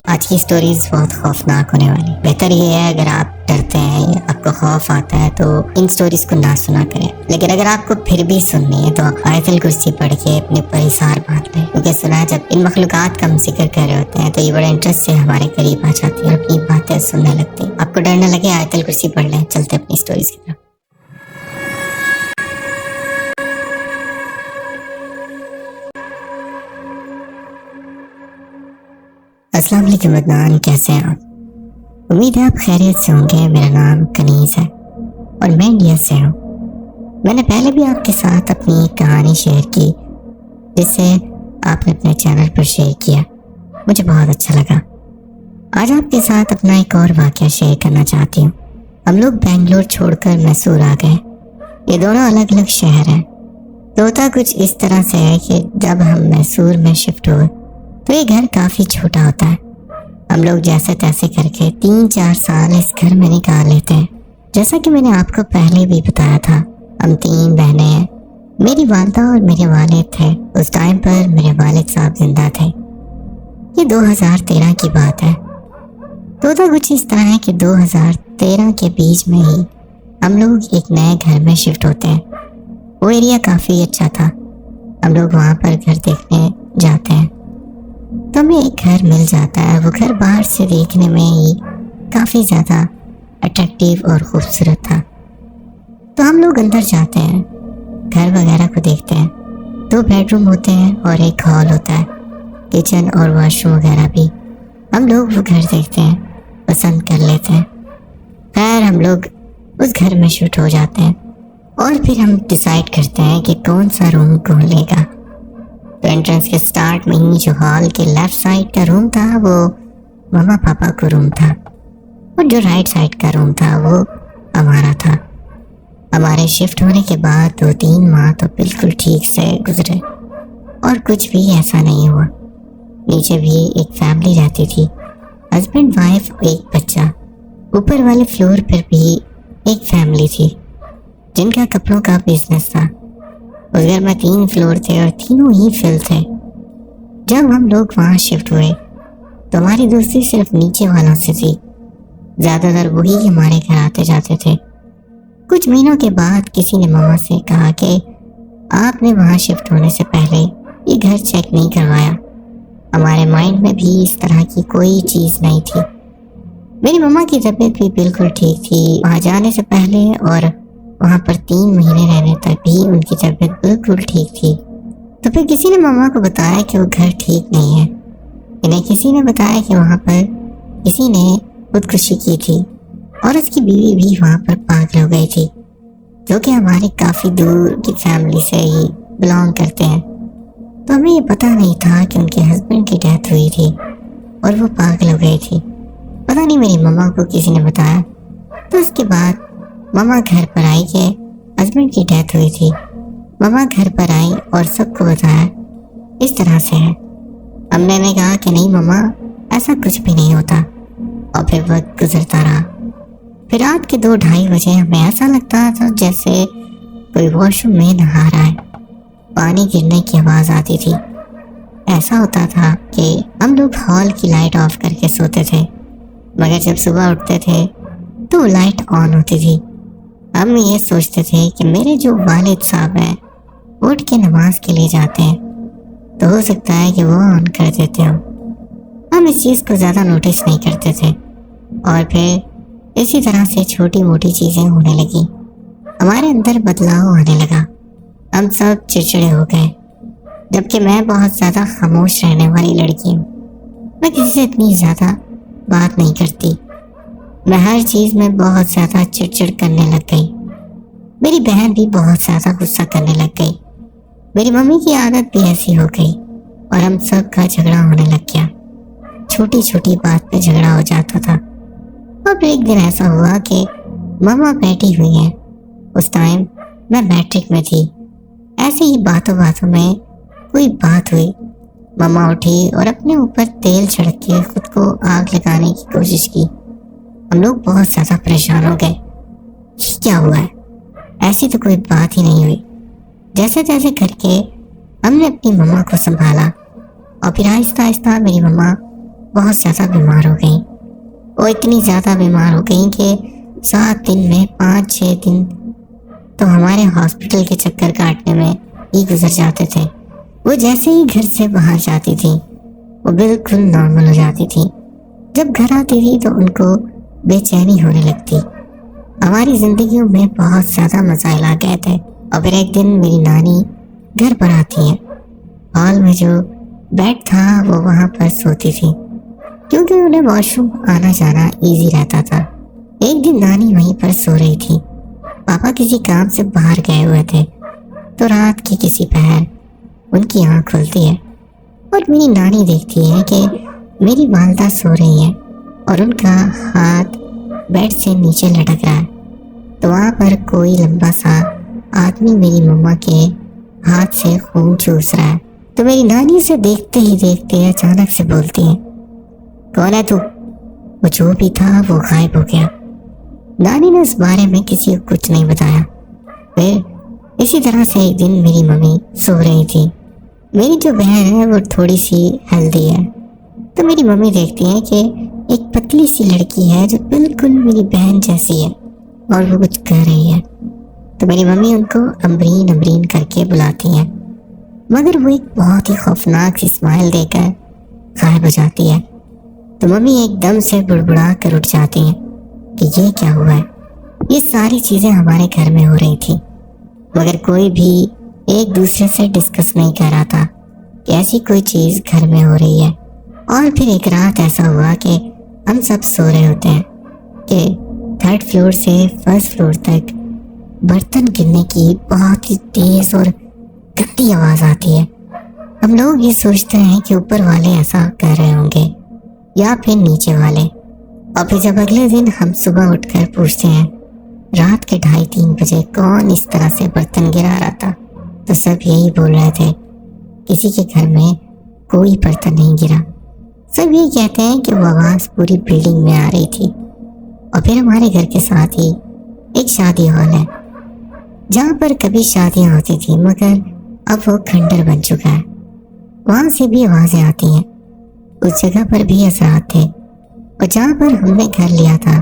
آج کی سٹوریز بہت خوفناک ہونے والی. بہتر یہ ہے اگر آپ ڈرتے ہیں یا آپ کو خوف آتا ہے تو ان سٹوریز کو نہ سنا کریں. لیکن اگر آپ کو پھر بھی سننی ہے تو آپ آیت الکرسی پڑھ کے اپنے پر احسار باندھ لیں, کیونکہ سنا جب ان مخلوقات کا ہم ذکر کر رہے ہوتے ہیں تو یہ بڑے انٹرسٹ سے ہمارے قریب آ جاتی ہے اور اپنی باتیں سننے لگتی ہیں. آپ کو ڈر نہ لگے, آیت الکرسی پڑھ لیں. چلتے اپنی سٹوریز کی طرف. السلام علیکم عدنان, کیسے ہیں آپ؟ امید ہے آپ خیریت سے ہوں گے. میرا نام کنیز ہے اور میں انڈیا سے ہوں. میں نے پہلے بھی آپ کے ساتھ اپنی ایک کہانی شیئر کی جسے آپ نے اپنے چینل پر شیئر کیا. مجھے بہت اچھا لگا. آج آپ کے ساتھ اپنا ایک اور واقعہ شیئر کرنا چاہتی ہوں. ہم لوگ بنگلور چھوڑ کر میسور آ گئے. یہ دونوں الگ الگ شہر ہیں. ہوتا کچھ اس طرح سے ہے کہ جب ہم میسور میں شفٹ ہوئے تو یہ گھر کافی چھوٹا ہوتا ہے. ہم لوگ جیسے تیسے کر کے 3-4 سال اس گھر میں نکال لیتے ہیں. جیسا کہ میں نے آپ کو پہلے بھی بتایا تھا, ہم 3 بہنیں ہیں. میری والدہ اور میرے والد تھے. اس ٹائم پر میرے والد صاحب زندہ تھے. یہ 2013 کی بات ہے. تو کچھ اس طرح ہے کہ 2013 کے بیچ میں ہی ہم لوگ ایک نئے گھر میں شفٹ ہوتے ہیں. وہ ایریا کافی اچھا تھا. ہم لوگ وہاں پر گھر دیکھنے جاتے ہیں تو ہمیں ایک گھر مل جاتا ہے. وہ گھر باہر سے دیکھنے میں ہی کافی زیادہ اٹریکٹیو اور خوبصورت تھا. تو ہم لوگ اندر جاتے ہیں, گھر وغیرہ کو دیکھتے ہیں. 2 بیڈ روم ہوتے ہیں اور ایک ہال ہوتا ہے, کچن اور واش روم وغیرہ بھی. ہم لوگ وہ گھر دیکھتے ہیں, پسند کر لیتے ہیں. خیر ہم لوگ اس گھر میں شفٹ ہو جاتے ہیں اور پھر ہم ڈیسائیڈ کرتے ہیں کہ کون سا روم کون لے گا. تو انٹرنس کے سٹارٹ میں ہی جو ہال کے لیفٹ سائڈ کا روم تھا وہ مما پاپا کو روم تھا, اور جو رائٹ سائڈ کا روم تھا وہ ہمارا تھا. ہمارے شفٹ ہونے کے بعد 2-3 ماہ تو بالکل ٹھیک سے گزرے اور کچھ بھی ایسا نہیں ہوا. نیچے بھی ایک فیملی رہتی تھی, ہسبینڈ وائف اور ایک بچہ. اوپر والے فلور پر بھی ایک فیملی تھی جن کا کپڑوں کا بزنس تھا. اس گھر میں 3 فلور تھے اور تینوں ہی فل تھے. جب ہم لوگ وہاں شفٹ ہوئے تو ہماری دوستی صرف نیچے والوں سے تھی. زیادہ تر وہی ہمارے گھر آتے جاتے تھے. کچھ مہینوں کے بعد کسی نے ماما سے کہا کہ آپ نے وہاں شفٹ ہونے سے پہلے یہ گھر چیک نہیں کروایا. ہمارے مائنڈ میں بھی اس طرح کی کوئی چیز نہیں تھی. میری مما کی طبیعت بھی بالکل ٹھیک تھی. وہاں جانے سے پہلے اور وہاں پر 3 مہینے رہنے تک بھی ان کی طبیعت بالکل ٹھیک تھی. تو پھر کسی نے ماما کو بتایا کہ وہ گھر ٹھیک نہیں ہے. انہیں کسی نے بتایا کہ وہاں پر کسی نے خودکشی کی تھی اور اس کی بیوی بھی وہاں پر پاگل ہو گئی تھی, جو کہ ہماری کافی دور کی فیملی سے ہی بلانگ کرتے ہیں. تو ہمیں یہ پتہ نہیں تھا کہ ان کے ہسبینڈ کی ڈیتھ ہوئی تھی اور وہ پاگل ہو گئی تھی. پتہ نہیں میری مما کو کسی نے بتایا. تو اس کے بعد مما گھر پر آئی کہ ہسبینڈ کی ڈیتھ ہوئی تھی. مما گھر پر آئی اور سب کو بتایا اس طرح سے ہے. ہم نے کہا کہ نہیں مما, ایسا کچھ بھی نہیں ہوتا. اور پھر وقت گزرتا رہا. پھر رات کے 2-2:30 بجے ہمیں ایسا لگتا تھا جیسے کوئی واش روم میں نہا رہا ہے. پانی گرنے کی آواز آتی تھی. ایسا ہوتا تھا کہ ہم لوگ ہال کی لائٹ آف کر کے سوتے تھے, مگر جب صبح اٹھتے تھے تو لائٹ آن ہوتی تھی. ہم یہ سوچتے تھے کہ میرے جو والد صاحب ہیں اٹھ کے نماز کے لیے جاتے ہیں تو ہو سکتا ہے کہ وہ آن کر دیتے ہوں. ہم اس چیز کو زیادہ نوٹس نہیں کرتے تھے اور پھر اسی طرح سے چھوٹی موٹی چیزیں ہونے لگی. ہمارے اندر بدلاؤ آنے لگا. ہم سب چڑچڑے ہو گئے, جبکہ میں بہت زیادہ خاموش رہنے والی لڑکی ہوں. میں کسی سے اتنی زیادہ بات نہیں کرتی. میں ہر چیز میں بہت زیادہ چڑچڑ کرنے لگ گئی. میری بہن بھی بہت زیادہ غصہ کرنے لگ گئی. میری ممی کی عادت بھی ایسی ہو گئی اور ہم سب کا جھگڑا ہونے لگ گیا. چھوٹی چھوٹی بات پہ جھگڑا ہو جاتا تھا. اور پھر ایک دن ایسا ہوا کہ مما بیٹھی ہوئی ہیں. اس ٹائم میں میٹرک میں تھی. ایسے ہی باتوں میں کوئی بات ہوئی. مما اٹھی اور اپنے اوپر تیل چھڑک کے خود کو آگ لگانے کی کوشش کی. ہم لوگ بہت زیادہ پریشان ہو گئے. کیا ہوا ہے؟ ایسی تو کوئی بات ہی نہیں ہوئی. جیسے تیسے کر کے ہم نے اپنی مما کو سنبھالا اور پھر آہستہ آہستہ میری مما بہت زیادہ بیمار ہو گئیں۔ وہ اتنی زیادہ بیمار ہو گئیں کہ 7 دن میں 5-6 دن تو ہمارے ہاسپٹل کے چکر کاٹنے میں ہی گزر جاتے تھے۔ وہ جیسے ہی گھر سے باہر جاتی تھی وہ بالکل نارمل ہو جاتی تھی۔ جب گھر آتی تھی تو ان کو بے چینی ہونے لگتی۔ ہماری زندگیوں میں بہت زیادہ مسائل آ گئے تھے، اور پھر ایک دن میری نانی گھر پر آتی ہے۔ ہال میں جو بیڈ تھا وہ وہاں پر سوتی تھی، کیونکہ انہیں واش روم آنا جانا ایزی رہتا تھا۔ ایک دن نانی وہیں پر سو رہی تھی، پاپا کسی کام سے باہر گئے ہوئے تھے، تو رات کی کسی پہر ان کی آنکھ کھلتی ہے اور میری نانی دیکھتی ہے کہ میری والدہ سو رہی ہے اور ان کا ہاتھ بیڈ سے نیچے لٹک رہا ہے، تو وہاں پر کوئی لمبا سا آدمی میری مما کے ہاتھ سے خون چوس رہا ہے۔ تو میری نانی اسے دیکھتے ہی دیکھتے اچانک سے بولتی ہے، کون ہے تو؟ وہ جو بھی تھا وہ غائب ہو گیا۔ نانی نے اس بارے میں کسی کو کچھ نہیں بتایا۔ پھر اسی طرح سے ایک دن میری ممی سو رہی تھی۔ میری جو بہن ہے وہ تھوڑی سی ہیلدی ہے، تو میری ممی دیکھتی ہیں کہ ایک پتلی سی لڑکی ہے جو بالکل میری بہن جیسی ہے اور وہ کچھ کہہ رہی ہے، تو میری ممی ان کو امبرین امبرین کر کے بلاتی ہیں، مگر وہ ایک بہت ہی خوفناک سی اسمائل دے کر غائب ہو جاتی ہے۔ تو ممی ایک دم سے بڑبڑا کر اٹھ جاتی ہیں کہ یہ کیا ہوا ہے؟ یہ ساری چیزیں ہمارے گھر میں ہو رہی تھی، مگر کوئی بھی ایک دوسرے سے ڈسکس نہیں کر رہا تھا کہ ایسی کوئی چیز گھر میں ہو رہی ہے۔ اور پھر ایک رات ایسا ہوا کہ ہم سب سو رہے ہوتے ہیں کہ 3rd فلور سے 1st فلور تک برتن گرنے کی بہت ہی تیز اور گندی آواز آتی ہے۔ ہم لوگ یہ سوچتے ہیں کہ اوپر والے ایسا کر رہے ہوں گے یا پھر نیچے والے، اور پھر جب اگلے دن ہم صبح اٹھ کر پوچھتے ہیں رات کے 2:30-3 بجے کون اس طرح سے برتن گرا رہا تھا، تو سب یہی بول رہے تھے کسی کے گھر میں کوئی برتن نہیں گرا۔ سب یہ کہتے ہیں کہ وہ آواز پوری بلڈنگ میں آ رہی تھی۔ اور پھر ہمارے گھر کے ساتھ ہی ایک شادی ہال ہے جہاں پر کبھی شادیاں ہوتی تھیں، مگر اب وہ کھنڈر بن چکا ہے۔ وہاں سے بھی آوازیں آتی ہیں، اس جگہ پر بھی اثرات تھے، اور جہاں پر ہم نے گھر لیا تھا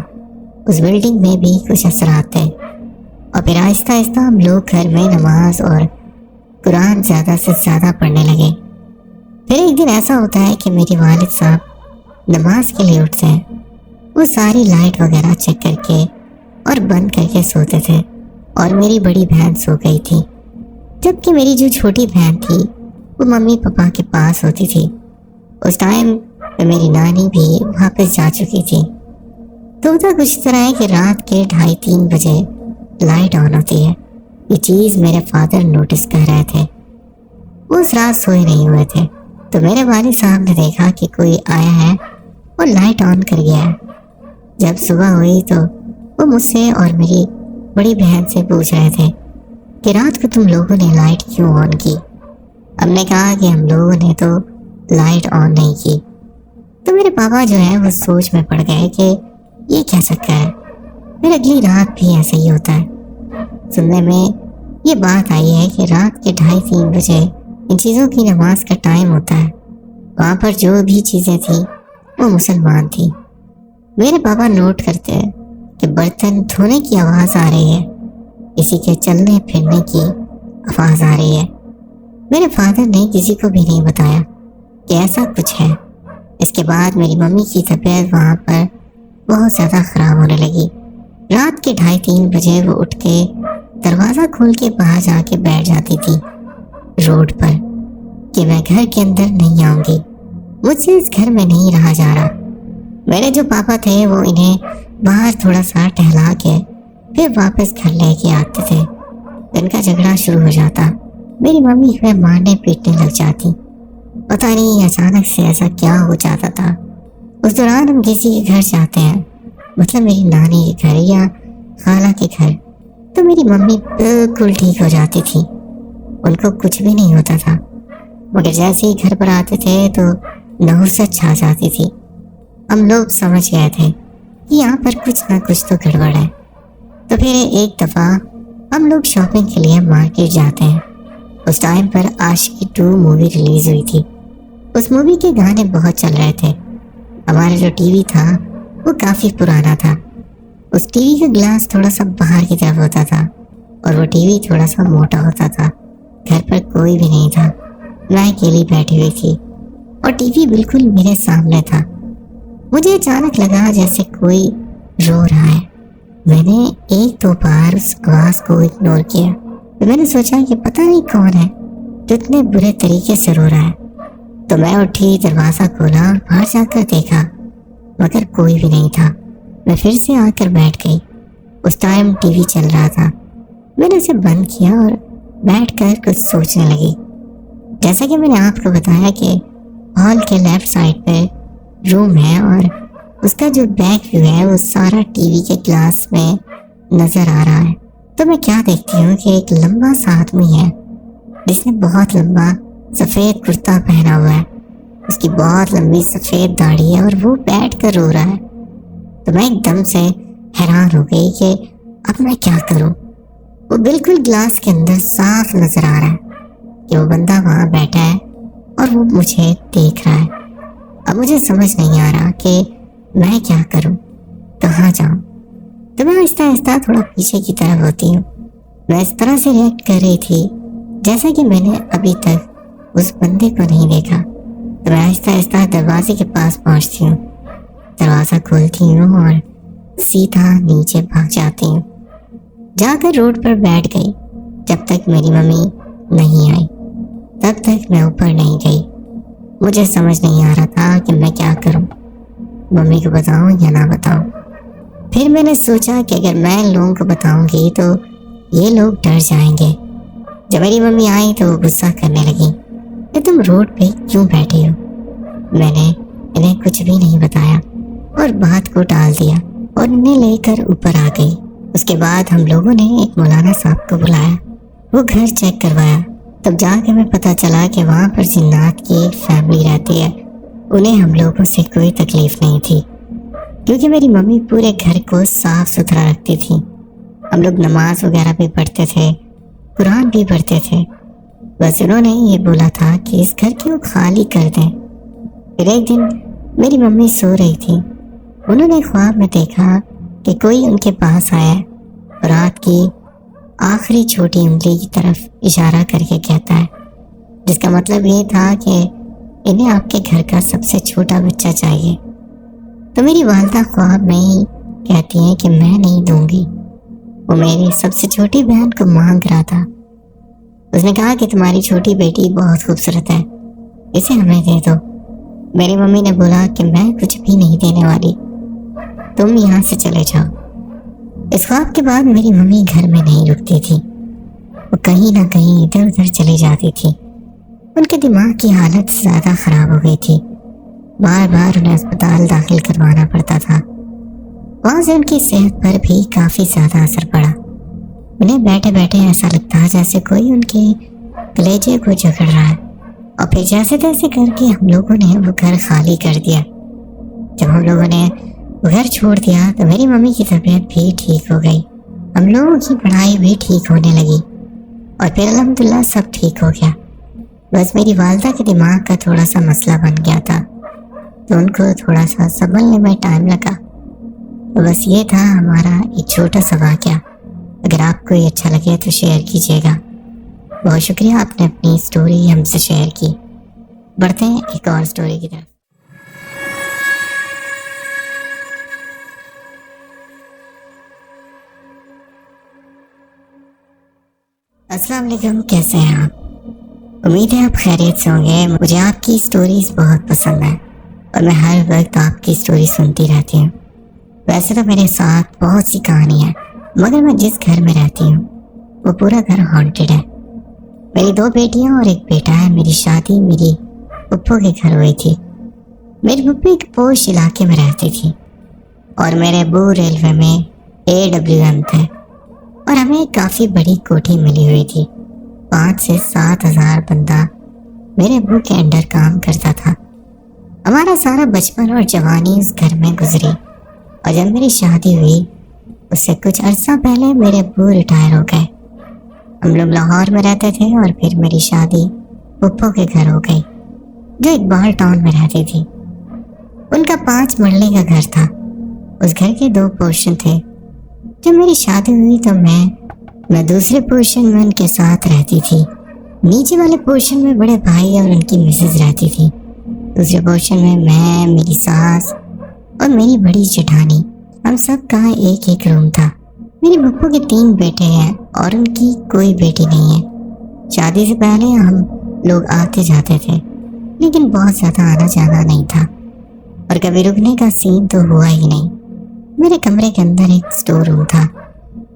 اس بلڈنگ میں بھی کچھ اثرات تھے۔ اور پھر آہستہ آہستہ ہم لوگ گھر میں نماز اور قرآن زیادہ سے زیادہ پڑھنے لگے۔ پھر ایک دن ایسا ہوتا ہے کہ میرے والد صاحب نماز کے لیے اٹھتے ہیں، وہ ساری لائٹ وغیرہ چیک کر کے اور بند کر کے سوتے تھے، اور میری بڑی بہن سو گئی تھی، جبکہ میری جو چھوٹی بہن تھی وہ ممی پاپا کے پاس ہوتی تھی۔ اس ٹائم پہ میری نانی بھی واپس جا چکی تھی۔ تو ہوتا کچھ طرح ہے کہ رات کے 2:30-3 بجے لائٹ آن ہوتی ہے۔ یہ چیز میرے فادر نوٹس کر رہے تھے، وہ اس رات سوئے نہیں ہوئے تھے، تو میرے والد صاحب نے دیکھا کہ کوئی آیا ہے اور لائٹ آن کر گیا ہے۔ جب صبح ہوئی تو وہ مجھ سے اور میری بڑی بہن سے پوچھ رہے تھے کہ رات کو تم لوگوں نے لائٹ کیوں آن کی؟ ہم نے کہا کہ ہم لوگوں نے تو لائٹ آن نہیں کی۔ تو میرے پاپا جو ہے وہ سوچ میں پڑ گئے کہ یہ کیا چکر ہے۔ پھر اگلی رات بھی ایسا ہی ہوتا ہے۔ سننے میں یہ بات آئی ہے کہ رات کے 2:30-3 بجے ان چیزوں کی نماز کا ٹائم ہوتا ہے۔ وہاں پر جو بھی چیزیں تھیں وہ مسلمان تھیں۔ میرے پاپا نوٹ کرتے ہیں کہ برتن دھونے کی آواز آ رہی ہے، کسی کے چلنے پھرنے کی آواز آ رہی ہے۔ میرے فادر نے کسی کو بھی نہیں بتایا کہ ایسا کچھ ہے۔ اس کے بعد میری ممی کی طبیعت وہاں پر بہت زیادہ خراب ہونے لگی۔ رات کے 2:30-3 بجے وہ اٹھ کے دروازہ کھول کے باہر جا کے بیٹھ جاتی تھی روڈ پر کہ میں گھر کے اندر نہیں آؤں گی، مجھ سے اس گھر میں نہیں رہا جا رہا۔ میرے جو پاپا تھے وہ انہیں باہر تھوڑا سا ٹہلا کے پھر واپس گھر لے کے آتے تھے۔ ان کا جھگڑا شروع ہو جاتا، میری ممی ہمیں مارنے پیٹنے لگ جاتی۔ پتہ نہیں اچانک سے ایسا کیا ہو جاتا تھا۔ اس دوران ہم کسی کے گھر جاتے ہیں، مطلب میری نانی کے گھر یا خالہ کے گھر، تو میری ممی بالکل ٹھیک ہو جاتی تھی، ان کو کچھ بھی نہیں ہوتا تھا، مگر جیسے ہی گھر پر آتے تھے تو نحوست چھا جاتی تھی۔ ہم لوگ سمجھ گئے تھے کہ یہاں پر کچھ نہ کچھ تو گڑبڑ ہے۔ تو پھر ایک دفعہ ہم لوگ شاپنگ کے لیے مارکیٹ جاتے ہیں۔ اس ٹائم پر عاشقی 2 مووی ریلیز ہوئی تھی۔ اس مووی کے گانے بہت چل رہے تھے، ہمارا جو ٹی وی تھا وہ کافی پرانا تھا. اس ٹی وی کا گلاس تھوڑا سا باہر کی طرف ہوتا تھا اور وہ ٹی وی تھوڑا سا موٹا ہوتا تھا. گھر پر کوئی بھی نہیں تھا, میں اکیلی بیٹھی ہوئی تھی اور ٹی وی بالکل میرے سامنے تھا. مجھے اچانک لگا جیسے کوئی رو رہا ہے. میں نے ایک دو بار اس آواز کو اگنور کیا. میں نے سوچا کہ پتہ نہیں کون ہے جو اتنے برے طریقے سے رو رہا ہے. تو میں اٹھی, دروازہ کھولا اور باہر جا کر دیکھا, مگر کوئی بھی نہیں تھا. میں پھر سے آ کر بیٹھ گئی. اس ٹائم ٹی وی چل رہا تھا. میں نے اسے بند کیا اور بیٹھ کر کچھ سوچنے لگی. جیسا کہ میں نے آپ کو بتایا کہ ہال کے لیفٹ سائڈ پہ روم ہے اور اس کا جو بیک ویو ہے وہ سارا ٹی وی کے گلاس میں نظر آ رہا ہے. تو میں کیا دیکھتی ہوں کہ ایک لمبا سا آدمی ہے جس نے بہت لمبا سفید کرتا پہنا ہوا ہے. اس کی بہت لمبی سفید داڑھی ہے اور وہ بیٹھ کر رو رہا ہے. تو میں ایک دم سے حیران ہو گئی کہ اب میں کیا کروں. وہ بالکل گلاس کے اندر صاف نظر آ رہا ہے کہ وہ بندہ وہاں بیٹھا ہے اور وہ مجھے دیکھ رہا ہے. اب مجھے سمجھ نہیں آ رہا کہ میں کیا کروں, کہاں جاؤں. تو میں آہستہ آہستہ تھوڑا پیچھے کی طرف ہوتی ہوں. میں اس طرح سے ریئیکٹ کر رہی تھی جیسا کہ میں نے ابھی تک اس بندے کو نہیں دیکھا. تو میں آہستہ آہستہ دروازے کے پاس پہنچتی ہوں, دروازہ کھولتی ہوں اور سیدھا نیچے بھاگ جاتی ہوں. جا کر روڈ پر بیٹھ گئی. جب تک میری ممی نہیں آئی تب تک میں اوپر نہیں گئی. مجھے سمجھ نہیں آ رہا تھا کہ میں کیا کروں, ممی کو بتاؤں یا نہ بتاؤں. پھر میں نے سوچا کہ اگر میں لوگوں کو بتاؤں گی تو یہ لوگ ڈر جائیں گے. جب میری ممی آئی تو وہ غصہ کرنے لگی کہ تم روڈ پہ کیوں بیٹھی ہو. میں نے انہیں کچھ بھی نہیں بتایا اور بات کو ٹال دیا اور انہیں لے کر اوپر آ گئی. اس کے بعد ہم لوگوں نے ایک مولانا صاحب کو بلایا. وہ گھر چیک کروایا. تب جا کے میں پتہ چلا کہ وہاں پر جنات کی ایک فیملی رہتی ہے. انہیں ہم لوگوں سے کوئی تکلیف نہیں تھی کیونکہ میری ممی پورے گھر کو صاف ستھرا رکھتی تھی. ہم لوگ نماز وغیرہ بھی پڑھتے تھے, قرآن بھی پڑھتے تھے. بس انہوں نے یہ بولا تھا کہ اس گھر کو خالی کر دیں. پھر ایک دن میری ممی سو رہی تھی. انہوں نے خواب میں دیکھا کہ کوئی ان کے پاس آیا اور ہاتھ کی آخری چھوٹی انگلی کی طرف اشارہ کر کے کہتا ہے, جس کا مطلب یہ تھا کہ انہیں آپ کے گھر کا سب سے چھوٹا بچہ چاہیے. تو میری والدہ خواب میں ہی کہتی ہیں کہ میں نہیں دوں گی. وہ میری سب سے چھوٹی بہن کو مانگ رہا تھا. اس نے کہا کہ تمہاری چھوٹی بیٹی بہت خوبصورت ہے, اسے ہمیں دے دو. میری ممی نے بولا کہ میں کچھ بھی نہیں دینے والی, تم یہاں سے چلے جاؤ. اس خواب کے بعد میری ممی گھر میں نہیں رکتی تھی. وہ کہیں نہ کہیں ادھر ادھر چلی جاتی تھی. ان کے دماغ کی حالت زیادہ خراب ہو گئی تھی. بار بار انہیں اسپتال داخل کروانا پڑتا تھا. وہاں سے ان کی صحت پر بھی کافی زیادہ اثر پڑا. انہیں بیٹھے بیٹھے ایسا لگتا جیسے کوئی ان کے کلیجے کو جکڑ رہا ہے. اور پھر جیسے تیسے کر کے ہم لوگوں نے وہ گھر خالی کر دیا. جب ہم لوگوں نے وہ گھر چھوڑ دیا تو میری ممی کی طبیعت بھی ٹھیک ہو گئی. ہم لوگوں کی پڑھائی بھی ٹھیک ہونے لگی اور پھر الحمدللہ سب ٹھیک ہو گیا. بس میری والدہ کے دماغ کا تھوڑا سا مسئلہ بن گیا تھا تو ان کو تھوڑا سا سنبھلنے میں ٹائم لگا. تو بس یہ تھا ہمارا ایک چھوٹا سا واقعہ. اگر آپ کو یہ اچھا لگے تو شیئر کیجیے گا. بہت شکریہ آپ نے اپنی سٹوری ہم سے شیئر کی. بڑھتے ہیں ایک اور سٹوری کی طرف. السلام علیکم, کیسے ہیں آپ؟ امید ہے آپ خیریت سے ہوں گے. مجھے آپ کی سٹوریز بہت پسند ہیں اور میں ہر وقت آپ کی سٹوری سنتی رہتی ہوں. ویسے تو میرے ساتھ بہت سی کہانی ہیں مگر میں جس گھر میں رہتی ہوں وہ پورا گھر ہانٹڈ ہے. میری 2 بیٹیاں اور ایک بیٹا ہے. میری شادی میری پھپھو کے گھر ہوئی تھی. میری پھپھی ایک پوش علاقے میں رہتی تھی اور میرے ابو ریلوے میں AWM تھے اور ہمیں کافی بڑی کوٹھی ملی ہوئی تھی. 5 سے 7 ہزار بندہ میرے ابو کے انڈر کام کرتا تھا. ہمارا سارا بچپن اور جوانی اس گھر میں گزری اور جب میری شادی ہوئی اس سے کچھ عرصہ پہلے میرے ابو ریٹائر ہو گئے. ہم لوگ لاہور میں رہتے تھے اور پھر میری شادی پھپھو کے گھر ہو گئی جو اقبال ٹاؤن میں رہتی تھی. ان کا 5 مرلے کا گھر تھا۔ اس گھر کے 2 پورشن تھے۔ جب میری شادی ہوئی تو میں دوسرے پورشن میں ان کے ساتھ رہتی تھی۔ نیچے والے پورشن میں بڑے بھائی اور ان کی مسز رہتی تھی۔ دوسرے پورشن میں، میری ساس اور میری بڑی جٹھانی، ہم سب کا ایک ایک روم تھا۔ میری پھپھو کے 3 بیٹے ہیں اور ان کی کوئی بیٹی نہیں ہے۔ شادی سے پہلے ہم لوگ آتے جاتے تھے، لیکن بہت زیادہ آنا جانا نہیں تھا، اور کبھی رکنے کا سین تو ہوا ہی نہیں۔ میرے کمرے کے اندر ایک اسٹور روم تھا،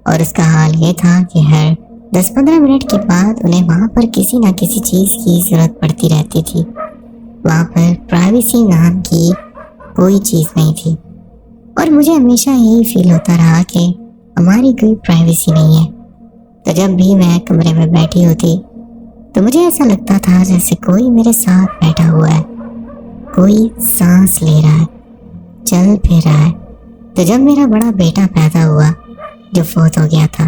اور اس کا حال یہ تھا کہ ہر 10-15 منٹ کے بعد انہیں وہاں پر کسی نہ کسی چیز کی ضرورت پڑتی رہتی تھی۔ وہاں پر پرائیویسی نام کی کوئی چیز نہیں تھی، اور مجھے ہمیشہ یہی فیل ہوتا رہا کہ ہماری کوئی پرائیویسی نہیں ہے۔ تو جب بھی میں کمرے میں بیٹھی ہوتی تو مجھے ایسا لگتا تھا جیسے کوئی میرے ساتھ بیٹھا ہوا ہے، کوئی سانس لے رہا ہے، چل پھر رہا ہے۔ تو جب میرا بڑا بیٹا پیدا ہوا جو فوت ہو گیا تھا،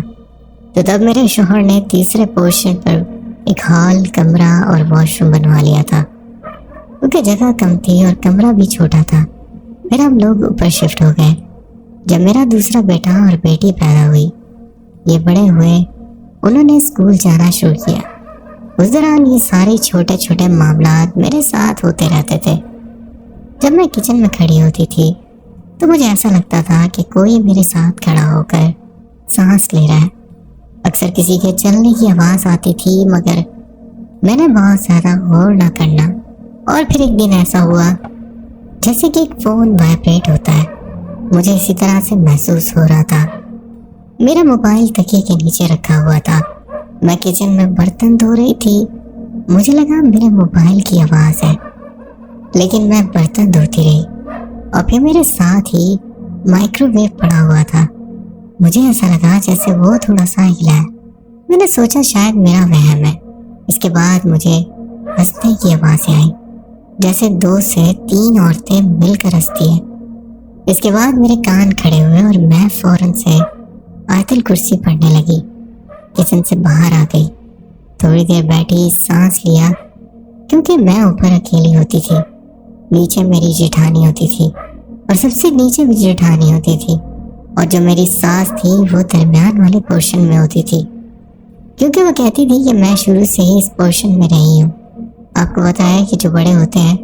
تو تب میرے شوہر نے تیسرے پورشن پر ایک ہال، کمرہ اور واش روم بنوا لیا تھا، کیونکہ جگہ کم تھی اور کمرہ بھی چھوٹا تھا۔ پھر ہم لوگ اوپر شفٹ ہو گئے۔ جب میرا دوسرا بیٹا اور بیٹی پیدا ہوئی، یہ بڑے ہوئے، انہوں نے اسکول جانا شروع کیا۔ اس دوران یہ سارے چھوٹے چھوٹے معاملات میرے ساتھ ہوتے رہتے تھے۔ جب میں کچن میں کھڑی ہوتی تھی تو مجھے ایسا لگتا تھا کہ کوئی میرے ساتھ کھڑا ہو کر سانس لے رہا ہے۔ اکثر کسی کے چلنے کی آواز آتی تھی، مگر میں نے بہت زیادہ غور نہ کرنا، اور پھر ایک دن ایسا ہوا جیسے کہ ایک فون وائبریٹ ہوتا ہے۔ مجھے اسی طرح سے محسوس ہو رہا تھا۔ میرا موبائل تکیے کے نیچے رکھا ہوا تھا۔ میں کچن میں برتن دھو رہی تھی، مجھے لگا میرے موبائل کی آواز ہے، لیکن میں برتن دھوتی رہی، اور پھر میرے ساتھ ہی مائکرو ویو پڑا ہوا تھا۔ مجھے ایسا لگا جیسے وہ تھوڑا سا ہلا ہے۔ میں نے سوچا شاید میرا وہم ہے۔ اس کے بعد مجھے ہنسنے کی آوازیں آئیں، جیسے 2 سے 3 عورتیں مل کر ہنستی ہیں۔ اس کے بعد میرے کان کھڑے ہوئے اور میں فوراً سے آیت الکرسی پڑھنے لگی۔ کچن سے باہر آ گئی، تھوڑی دیر بیٹھی، سانس لیا، کیونکہ میں اوپر اکیلی ہوتی تھی۔ نیچے میری جیٹھانی ہوتی تھی، اور سب سے نیچے بھی جیٹھانی ہوتی تھی، اور جو میری ساس تھی وہ درمیان والے پورشن میں ہوتی تھی، کیونکہ وہ کہتی تھی کہ میں شروع سے ہی اس پورشن میں رہی ہوں۔ آپ کو پتا ہے کہ جو بڑے ہوتے ہیں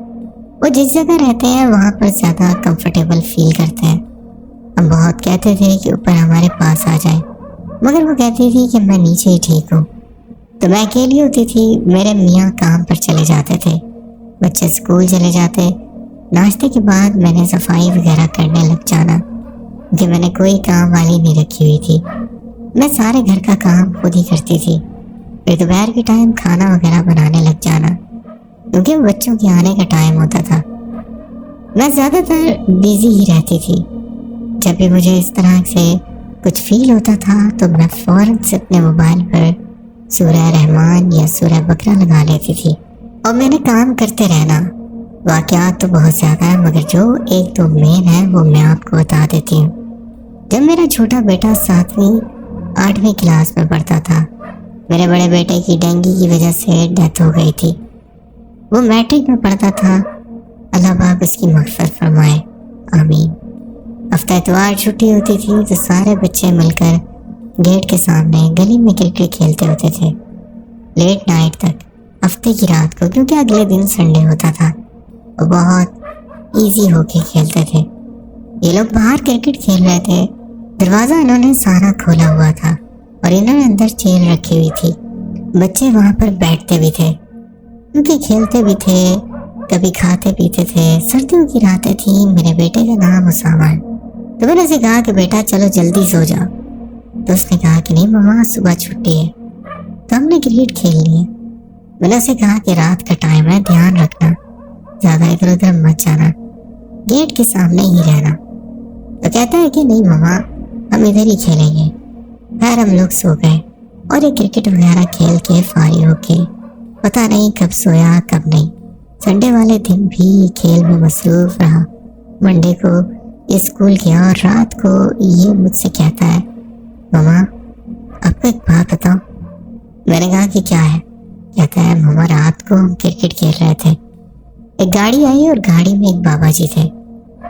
وہ جس جگہ رہتے ہیں وہاں پر زیادہ کمفرٹیبل فیل کرتے ہیں۔ ہم بہت کہتے تھے کہ اوپر ہمارے پاس آ جائیں، مگر وہ کہتی تھی کہ میں نیچے ہی ٹھیک ہوں۔ تو میں اکیلی ہوتی تھی، میرے میاں کام پر چلے جاتے تھے، بچے اسکول چلے جاتے۔ ناشتے کے بعد میں نے صفائی وغیرہ کرنے لگ جانا، کیونکہ میں نے کوئی کام والی نہیں رکھی ہوئی تھی۔ میں سارے گھر کا کام خود ہی کرتی تھی۔ پھر دوپہر کے ٹائم کھانا وغیرہ بنانے لگ جانا، کیونکہ بچوں کے آنے کا ٹائم ہوتا تھا۔ میں زیادہ تر بیزی ہی رہتی تھی۔ جب بھی مجھے اس طرح سے کچھ فیل ہوتا تھا تو میں فوراً سے اپنے موبائل پر سورہ رحمان یا سورہ بقرہ لگا لیتی تھی، اور میں نے کام کرتے رہنا۔ واقعات تو بہت زیادہ ہیں، مگر جو 1-2 مین ہیں وہ میں آپ کو بتا دیتی ہوں۔ جب میرا چھوٹا بیٹا 7ویں 8ویں کلاس میں پڑھتا تھا، میرے بڑے بیٹے کی ڈینگی کی وجہ سے ڈیتھ ہو گئی تھی۔ وہ میٹرک میں پڑھتا تھا، اللہ پاک اس کی مغفرت فرمائے، آمین۔ ہفتہ اتوار چھٹی ہوتی تھی تو سارے بچے مل کر گیٹ کے سامنے گلی میں کرکٹ کھیلتے ہوتے تھے لیٹ نائٹ تک، ہفتے کی رات کو، کیونکہ اگلے دن سنڈے ہوتا تھا۔ وہ بہت ایزی ہو کے کھیلتے تھے۔ یہ لوگ باہر کرکٹ کھیل رہے تھے، دروازہ انہوں نے سارا کھولا ہوا تھا، اور انہوں نے اندر چیئر رکھی ہوئی تھی۔ بچے وہاں پر بیٹھتے بھی تھے، کیونکہ کھیلتے بھی تھے، کبھی کھاتے پیتے تھے۔ سردیوں کی راتیں تھیں۔ میرے بیٹے کا نام اسامہ ہے، تو میں نے اسے کہا کہ بیٹا چلو جلدی سو جاؤ، تو اس نے کہا کہ نہیں مما صبح چھٹی ہے۔ تو ہم نے کرکٹ کھیل لی۔ میں نے اسے کہا کہ رات کا ٹائم ہے، دھیان رکھنا، زیادہ ادھر ادھر مت جانا، گیٹ کے سامنے ہی رہنا۔ تو کہتا ہے کہ نہیں مما ہم ادھر ہی کھیلیں گے۔ خیر ہم لوگ سو گئے، اور یہ کرکٹ وغیرہ کھیل کے فارغ ہو کے پتہ نہیں کب سویا کب نہیں۔ سنڈے والے دن بھی کھیل میں مصروف رہا۔ منڈے کو یہ اسکول گیا، اور رات کو یہ مجھ سے کہتا ہے مما آپ کو ایک بات بتاؤں۔ میں نے کہا کہ کیا ہے؟ کہتا ہے مما رات کو ہم کرکٹ کھیل رہے تھے، ایک گاڑی آئی اور گاڑی میں ایک بابا جی تھے،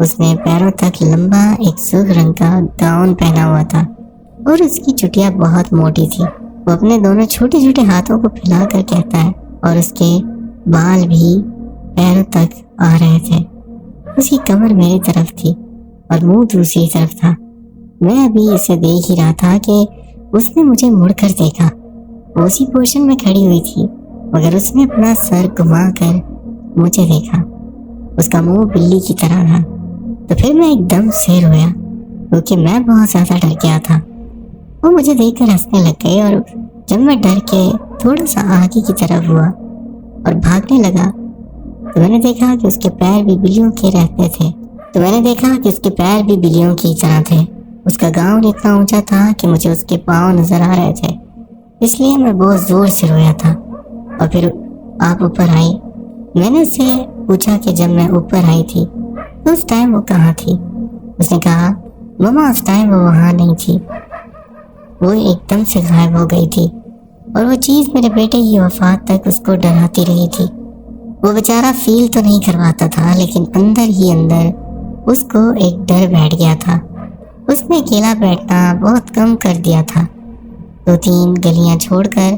اس نے پیروں تک لمبا ایک سرخ رنگ کا گاؤن پہنا ہوا تھا اور اس کی چٹیاں بہت موٹی تھی. وہ اپنے دونوں چھوٹے چھوٹے ہاتھوں کو پھیلا کر کہتا ہے اور اس کے بال بھی پیروں تک آ رہے تھے. اس کی کمر میری طرف تھی اور منہ دوسری طرف تھا. میں ابھی اسے دیکھ ہی رہا تھا کہ اس نے مجھے مڑ کر دیکھا. وہ اسی پوزیشن میں کھڑی ہوئی تھی مگر اس نے اپنا سر گھما کر مجھے دیکھا. اس کا منہ بلی کی طرح تھا. تو پھر میں ایک دم سے رویا کیونکہ میں بہت زیادہ ڈر گیا تھا. وہ مجھے دیکھ کر ہنسنے لگ گئی اور جب میں ڈر کے تھوڑا سا آگے کی طرف ہوا اور بھاگنے لگا تو میں نے دیکھا کہ اس کے پیر بھی بلیوں کی طرح تھے. اس کا گاؤن اتنا اونچا تھا کہ مجھے اس کے پاؤں نظر آ رہے تھے. اس لیے میں بہت زور سے رویا تھا. اور پھر آپ اوپر آئی. میں نے اس سے پوچھا کہ جب میں اوپر آئی تھی تو اس ٹائم وہ کہاں تھی. اس نے کہا مما اس ٹائم وہ وہاں نہیں تھی, وہ ایک دم سے غائب ہو گئی تھی اور وہ چیز میرے بیٹے کی وفات تک اس کو ڈراتی رہی تھی. وہ بیچارہ فیل تو نہیں کرواتا تھا لیکن اندر ہی اندر اس کو ایک ڈر بیٹھ گیا تھا. اس نے اکیلا بیٹھنا بہت کم کر دیا تھا. 2-3 گلیاں چھوڑ کر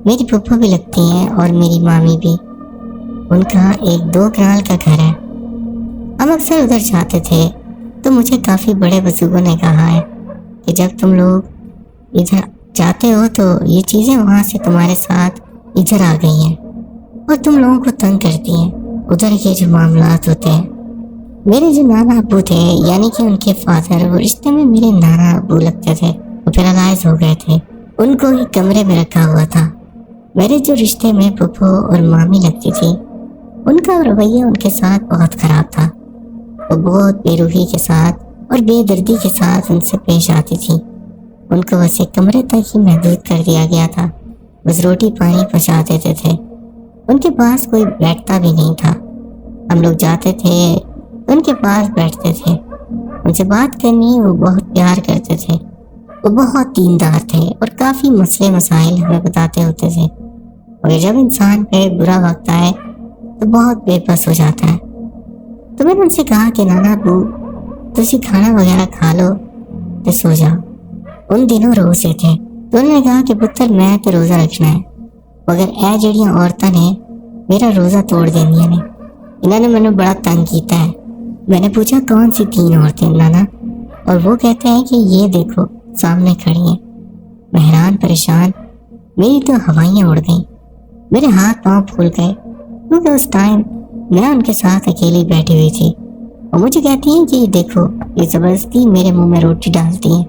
میری پھپھو بھی لگتی ہیں اور میری مامی بھی. ان کا ایک 2 کنال کا گھر ہے. ہم اکثر ادھر جاتے تھے تو مجھے کافی بڑے بزرگوں نے کہا ہے کہ جب تم لوگ ادھر جاتے ہو تو یہ چیزیں وہاں سے تمہارے ساتھ ادھر آ گئی ہیں اور تم لوگوں کو تنگ کرتی ہیں. ادھر کے جو معاملات ہوتے ہیں, میرے جو نانا ابو تھے یعنی کہ ان کے فادر وہ رشتے میں میرے نانا ابو لگتے تھے. وہ پیرالائز ہو گئے تھے. ان کو ہی کمرے میں رکھا ہوا تھا. میرے جو رشتے میں پھپھو اور مامی لگتی تھی ان کا رویہ ان کے ساتھ بہت خراب تھا. وہ بہت بے روحی کے ساتھ اور بے دردی کے ساتھ ان سے پیش آتی تھی. ان کو بس ایک کمرے تک ہی محدود کر دیا گیا تھا. بس روٹی پانی پہنچا دیتے تھے. ان کے پاس کوئی بیٹھتا بھی نہیں تھا. ہم لوگ جاتے تھے تو ان کے پاس بیٹھتے تھے. ان سے بات کرنی وہ بہت پیار کرتے تھے. وہ بہت دیندار تھے اور کافی مسئلے مسائل ہمیں بتاتے ہوتے تھے. اور جب انسان پہ برا وقت آئے تو بہت بے بس ہو جاتا ہے. تو میں نے ان سے کہا کہ نانا ابو تسی کھانا وغیرہ کھا لو تو سو جاؤ. ان دنوں روزے تھے تو انہوں نے کہا کہ پتر میں تو روزہ رکھنا ہے مگر اے جڑیاں عورتوں نے میرا روزہ توڑ دینیا نے. انہوں نے مجھے بڑا تنگ کیتا ہے. میں نے پوچھا کون سی 3 عورتیں نانا؟ اور وہ کہتے ہیں کہ یہ دیکھو سامنے کھڑی ہیں. میں حیران پریشان, میری تو ہوائیاں اڑ گئیں. میرے ہاتھ پاؤں پھول گئے کیونکہ اس ٹائم میں ان کے ساتھ اکیلی بیٹھی ہوئی تھی. اور مجھے کہتی ہیں کہ یہ دیکھو یہ زبردستی میرے منہ میں روٹی ڈالتی ہیں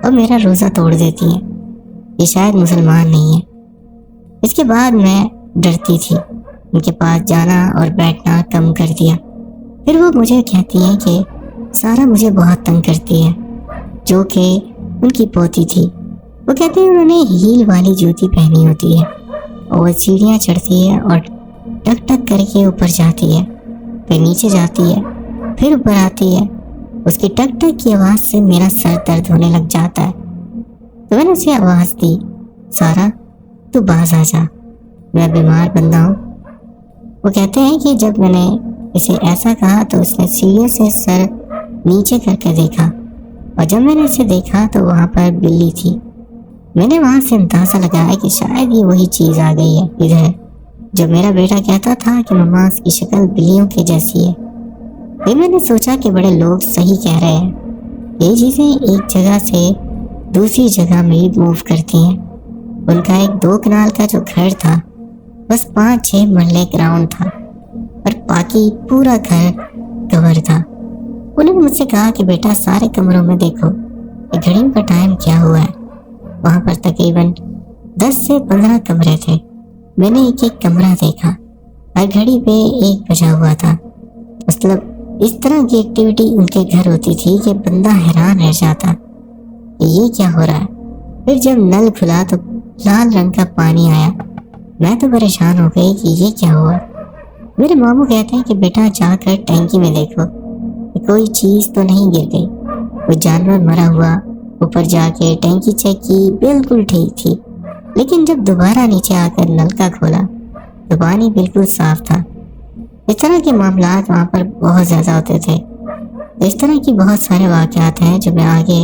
اور میرا روزہ توڑ دیتی ہیں. یہ شاید مسلمان نہیں ہے. اس کے بعد میں ڈرتی تھی. ان کے پاس جانا اور بیٹھنا کم کر دیا. پھر وہ مجھے کہتی ہیں کہ سارا مجھے بہت تنگ کرتی ہے, جو کہ ان کی پوتی تھی. وہ کہتے ہیں انہوں نے ہیل والی جوتی پہنی ہوتی ہے اور وہ سیڑھیاں چڑھتی ہے اور ٹک ٹک کر کے اوپر جاتی ہے, پھر نیچے جاتی ہے, پھر اوپر آتی ہے. اس کی ٹک ٹک کی آواز سے میرا سر درد ہونے لگ جاتا ہے. تو میں نے اسے آواز دی, سارا تو باز آ جا, میں بیمار بندہ ہوں. وہ کہتے ہیں کہ جب میں نے اسے ایسا کہا تو اس نے سیڑھیوں سے سر نیچے کر کے دیکھا اور جب میں نے اسے دیکھا تو وہاں پر بلی تھی. میں نے وہاں سے اندازہ لگایا کہ شاید یہ وہی چیز آ گئی ہے ادھر جو میرا بیٹا کہتا تھا کہ مما اس کی شکل بلیوں کے جیسی ہے. پھر میں نے سوچا کہ بڑے لوگ صحیح کہہ رہے ہیں, یہ چیزیں ایک جگہ سے دوسری جگہ میں موو کرتی ہیں. ان کا ایک 2 کنال کا جو گھر تھا بس 5-6 مرلے گراؤنڈ تھا اور باقی پورا گھر کور تھا. انہوں نے مجھ سے کہا کہ بیٹا سارے کمروں میں دیکھو کہ گھڑیوں کا ٹائم کیا ہوا ہے. وہاں پر تقریباً 10 سے 15 کمرے تھے. میں نے ایک کمرہ دیکھا, ہر گھڑی پہ 1 بجا ہوا تھا. مطلب اس طرح کی ایکٹیویٹی ان کے گھر ہوتی تھی کہ بندہ حیران رہ جاتا کہ یہ کیا ہو رہا ہے. پھر جب نل کھلا تو لال رنگ کا پانی آیا. میں تو پریشان ہو گئی کہ یہ کیا ہوا. میرے ماموں کہتے ہیں کہ بیٹا جا کر ٹینکی میں دیکھو کہ کوئی چیز تو نہیں گر گئی. کوئی جانور مرا ہوا. اوپر جا کے ٹینکی چیک کی, بالکل ٹھیک تھی. لیکن جب دوبارہ نیچے آ کر نل کا کھولا زبان بالکل صاف تھا۔ اس طرح کے معاملات وہاں پر بہت زیادہ ہوتے تھے۔ اس طرح کی بہت سارے واقعات ہیں جو میں آگے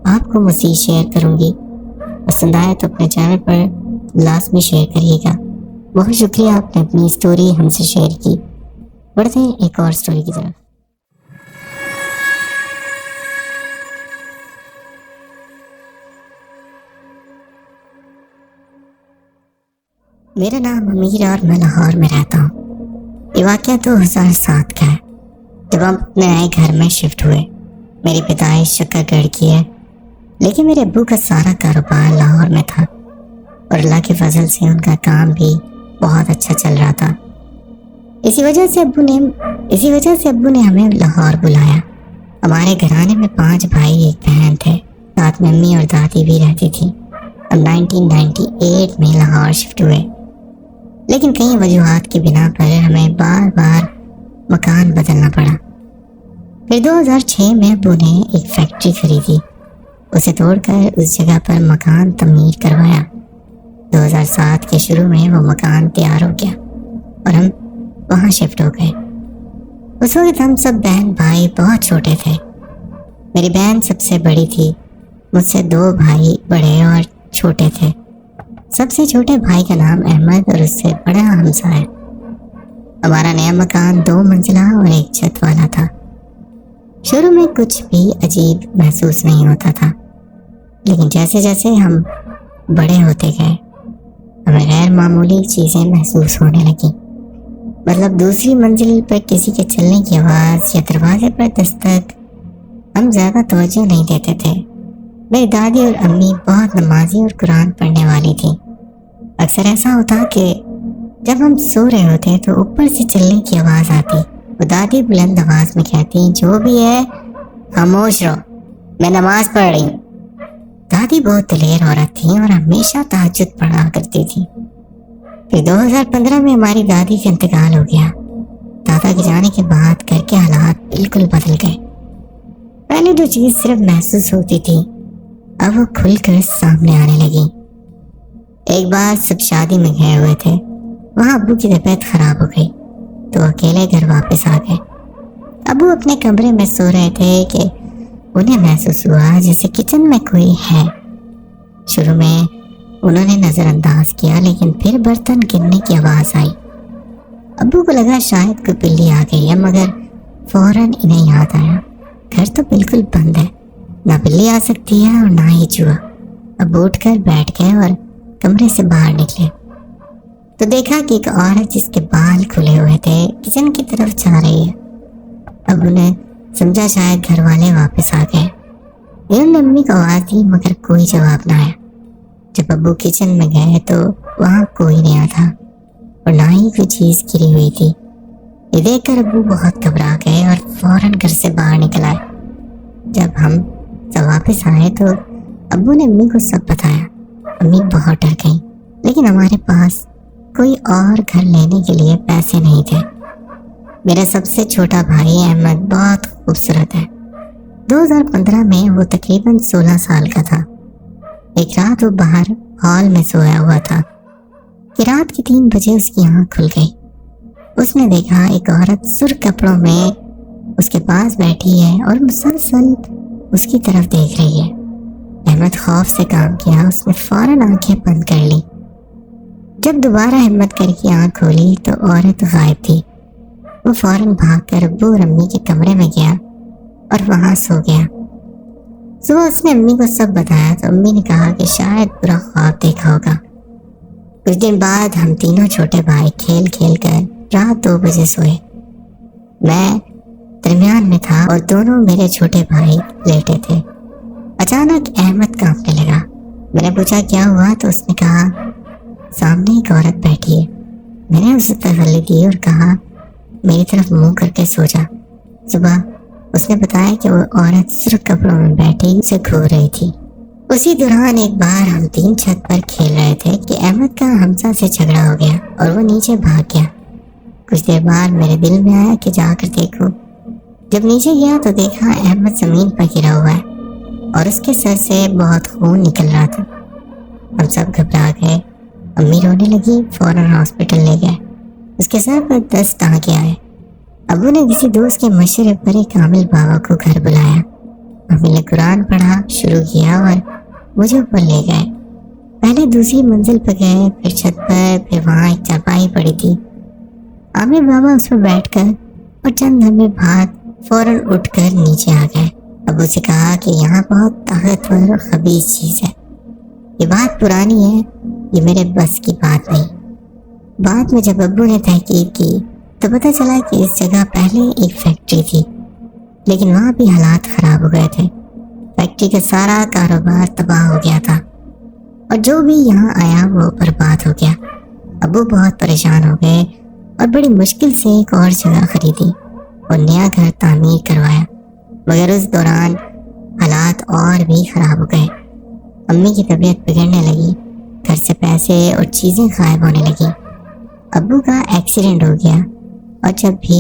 آپ کو مزید شیئر کروں گی۔ پسند آئے تو اپنے چینل پر لازمی شیئر کریے گا۔ بہت شکریہ آپ نے اپنی سٹوری ہم سے شیئر کی۔ بڑھتے ہیں ایک اور سٹوری کی طرف۔ میرا نام امیر اور میں لاہور میں رہتا ہوں۔ یہ واقعہ 2007 کا ہے، جب ہم اپنے نئے گھر میں شفٹ ہوئے۔ میری پیدائش شکر گڑھ کی ہے، لیکن میرے ابو کا سارا کاروبار لاہور میں تھا اور اللہ کے فضل سے ان کا کام بھی بہت اچھا چل رہا تھا۔ اسی وجہ سے ابو نے ہمیں لاہور بلایا۔ ہمارے گھرانے میں 5 بھائی ایک بہن تھے، ساتھ میں امی اور دادی بھی رہتی تھی۔ ہم 1998 میں لاہور شفٹ ہوئے، لیکن کئی وجوہات کی بنا پر ہمیں بار بار مکان بدلنا پڑا۔ پھر 2006 میں ابو نے ایک فیکٹری خریدی، اسے توڑ کر اس جگہ پر مکان تعمیر کروایا۔ 2007 کے شروع میں وہ مکان تیار ہو گیا اور ہم وہاں شفٹ ہو گئے۔ اس وقت ہم سب بہن بھائی بہت چھوٹے تھے۔ میری بہن سب سے بڑی تھی، مجھ سے 2 بھائی بڑے اور چھوٹے تھے۔ سب سے چھوٹے بھائی کا نام احمد اور اس سے بڑا حمزہ ہے۔ ہمارا نیا مکان 2 منزلہ اور 1 چھت والا تھا۔ شروع میں کچھ بھی عجیب محسوس نہیں ہوتا تھا، لیکن جیسے جیسے ہم بڑے ہوتے گئے ہمیں غیر معمولی چیزیں محسوس ہونے لگیں۔ مطلب دوسری منزل پر کسی کے چلنے کی آواز یا دروازے پر دستک۔ ہم زیادہ توجہ نہیں دیتے تھے۔ میری دادی اور امی بہت نمازی اور قرآن پڑھنے والی تھیں۔ اکثر ایسا ہوتا کہ جب ہم سو رہے ہوتے تو اوپر سے چلنے کی آواز آتی۔ وہ دادی بلند آواز میں کہتی، جو بھی ہے خاموش رہو، میں نماز پڑھ رہی ہوں۔ دادی بہت دلیر عورت تھیں اور ہمیشہ تہجد پڑھا کرتی تھی۔ پھر 2015 میں ہماری دادی کا انتقال ہو گیا۔ دادا کے جانے کے بعد گھر کے حالات بالکل بدل گئے۔ پہلے جو چیز صرف محسوس ہوتی تھی اب وہ کھل کر سامنے آنے لگی۔ ایک بار سب شادی میں گئے ہوئے تھے، وہاں ابو کی طبیعت خراب ہو گئی تو اکیلے گھر واپس آ گئے۔ ابو اپنے کمرے میں سو رہے تھے کہ انہیں محسوس ہوا جیسے کچن میں کوئی ہے۔ شروع میں انہوں نے نظر انداز کیا، لیکن پھر برتن گرنے کی آواز آئی۔ ابو کو لگا شاید کوئی بلی آ گئی ہے، مگر فوراً انہیں یاد آیا گھر تو بالکل بند ہے، نہ بلی آ سکتی ہے اور نہ ہی چوہا۔ اب اٹھ کر بیٹھ گئے اور کمرے سے باہر نکلے تو دیکھا کہ ایک عورت جس کے بال کھلے ہوئے تھے کچن کی طرف جا رہی ہے۔ اب انہیں سمجھا شاید گھر والے واپس آ گئے۔ انہوں نے امی کو آواز دی مگر کوئی جواب نہ آیا۔ جب ابو کچن میں گئے تو وہاں کوئی نہیں تھا اور نہ ہی کوئی چیز گری ہوئی تھی۔ یہ دیکھ کر ابو بہت گھبرا گئے اور فوراً گھر سے باہر نکل آئے۔ جب ہم سب واپس آئے تو ابو نے امی کو سب بتایا۔ امی بہت ڈر گئیں، لیکن ہمارے پاس کوئی اور گھر لینے کے لیے پیسے نہیں تھے۔ میرا سب سے چھوٹا بھائی احمد بہت خوبصورت ہے۔ 2015 میں وہ تقریباً 16 سال کا تھا۔ ایک رات وہ باہر ہال میں سویا ہوا تھا کہ رات کے 3 بجے اس کی آنکھ کھل گئی۔ اس نے دیکھا ایک عورت سرخ کپڑوں میں اس کے پاس بیٹھی ہے اور مسلسل اس کی طرف دیکھ رہی ہے۔ احمد خوف سے کام کیا، اس نے فوراً آنکھیں بند کر لی۔ جب دوبارہ ہمت کر کے آنکھ کھولی تو عورت غائب تھی۔ وہ فوراً بھاگ کر ابو اور امی کے کمرے میں گیا اور وہاں سو گیا۔ صبح اس نے امی کو سب بتایا تو امی نے کہا کہ شاید برا خواب دیکھا ہوگا۔ کچھ دن بعد ہم تینوں چھوٹے بھائی کھیل کھیل کر رات 2 بجے سوئے۔ میں درمیان میں تھا اور دونوں میرے چھوٹے بھائی لیٹے تھے۔ اچانک احمد کانپنے لگا۔ میں نے پوچھا کیا ہوا تو اس نے کہا سامنے ایک عورت بیٹھی ہے۔ میں نے اسے تسلی دی اور کہا میری طرف منہ کر کے سو جا۔ صبح اس نے بتایا کہ وہ عورت سرخ کپڑوں میں بیٹھی اسے گھور رہی تھی۔ اسی دوران ایک بار ہم 3 چھت پر کھیل رہے تھے کہ احمد کا حمزہ سے جھگڑا ہو گیا اور وہ نیچے بھاگ گیا۔ کچھ دیر بعد میرے دل میں آیا کہ جا کر دیکھوں۔ جب نیچے گیا تو دیکھا احمد زمین پر گرا ہوا ہے اور اس کے سر سے بہت خون نکل رہا تھا۔ ہم سب گھبرا گئے۔ امی رونے لگی، فوراً ہاسپٹل لے گئے۔ اس کے سر پر 10 ٹانکے آئے۔ ابو نے کسی دوست کے مشورے پر ایک عامل بابا کو گھر بلایا۔ امی نے قرآن پڑھا شروع کیا اور مجھے اوپر لے گئے۔ پہلے دوسری منزل پہ گئے، پھر چھت پر، پھر وہاں ایک چارپائی پڑی تھی۔ عامل بابا اس پر بیٹھ کر اور چند لمحے بعد فوراً اٹھ کر نیچے آ گئے۔ ابو سے کہا کہ یہاں بہت طاقتور اور خبیث چیز ہے، یہ بات پرانی ہے، یہ میرے بس کی بات نہیں۔ بعد میں جب ابو نے تحقیق کی تو پتہ چلا کہ اس جگہ پہلے ایک فیکٹری تھی، لیکن وہاں بھی حالات خراب ہو گئے تھے۔ فیکٹری کا سارا کاروبار تباہ ہو گیا تھا اور جو بھی یہاں آیا وہ برباد ہو گیا۔ ابو بہت پریشان ہو گئے اور بڑی مشکل سے ایک اور جگہ خریدی اور نیا گھر تعمیر کروایا، مگر اس دوران حالات اور بھی خراب ہو گئے۔ امی کی طبیعت بگڑنے لگی، گھر سے پیسے اور چیزیں غائب ہونے لگی۔ ابو کا ایکسیڈنٹ ہو گیا اور جب بھی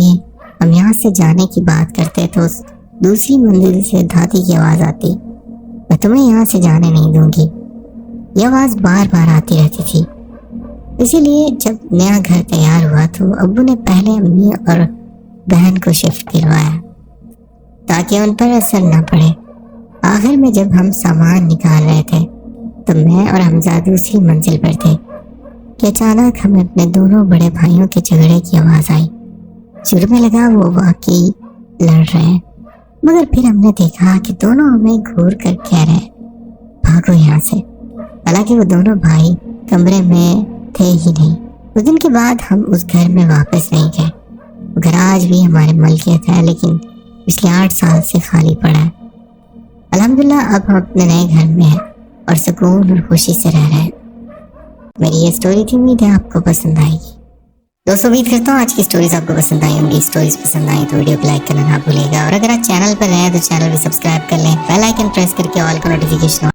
ہم یہاں سے جانے کی بات کرتے تو دوسری منزل سے دھاتی کی آواز آتی، میں تمہیں یہاں سے جانے نہیں دوں گی۔ یہ آواز بار بار آتی رہتی تھی۔ اسی لیے جب نیا گھر تیار ہوا تو ابو نے پہلے امی اور بہن کو شفٹ کروایا تاکہ ان پر اثر نہ پڑے۔ آخر میں جب ہم سامان نکال رہے تھے تو میں اور حمزہ دوسری منزل پر تھے کہ اچانک ہمیں اپنے دونوں بڑے بھائیوں کے جھگڑے کی آواز آئی۔ شروع میں لگا وہ واقعی لڑ رہے ہیں، مگر پھر ہم نے دیکھا کہ دونوں ہمیں گھور کر کہہ رہے ہیں بھاگو یہاں سے، حالانکہ وہ دونوں بھائی کمرے میں تھے ہی نہیں۔ اس دن کے بعد ہم اس گھر میں واپس نہیں گئے۔ وہ گھر آج بھی ہمارے ملکیت ہے، لیکن پچھلے 8 سال سے خالی پڑا ہے۔ الحمدللہ اب ہم اپنے نئے گھر میں ہیں اور سکون اور خوشی سے رہ رہے ہیں۔ میری یہ سٹوری تھی، امید ہے آپ کو پسند آئے گی۔ دوستو امید کرتا ہوں آج کی سٹوریز آپ کو پسند آئی ہوں گی۔ سٹوریز پسند آئی تو ویڈیو کو لائک کرنا نہ بھولے گا، اور اگر آپ چینل پر نئے ہیں تو چینل بھی سبسکرائب کر لیں، بیل آئیکن پریس کر کے آل کا نوٹیفیکیشن